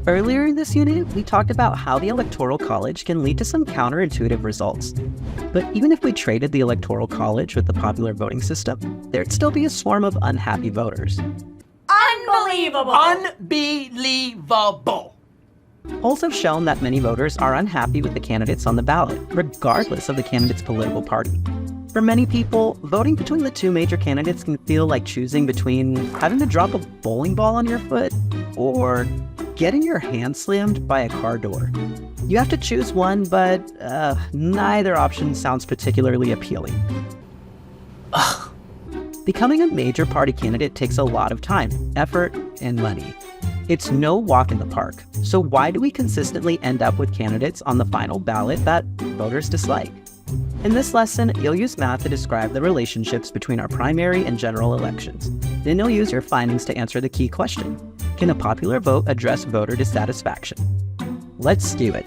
Earlier in this unit, we talked about how the Electoral College can lead to some counterintuitive results. But even if we traded the Electoral College with the popular voting system, there'd still be a swarm of unhappy voters. Unbelievable! Unbelievable! Polls have shown that many voters are unhappy with the candidates on the ballot, regardless of the candidate's political party. For many people, voting between the two major candidates can feel like choosing between having to drop a bowling ball on your foot or getting your hand slammed by a car door. You have to choose one, but neither option sounds particularly appealing. Ugh. Becoming a major party candidate takes a lot of time, effort, and money. It's no walk in the park. So why do we consistently end up with candidates on the final ballot that voters dislike? In this lesson, you'll use math to describe the relationships between our primary and general elections. Then you'll use your findings to answer the key question: can a popular vote address voter dissatisfaction? Let's do it.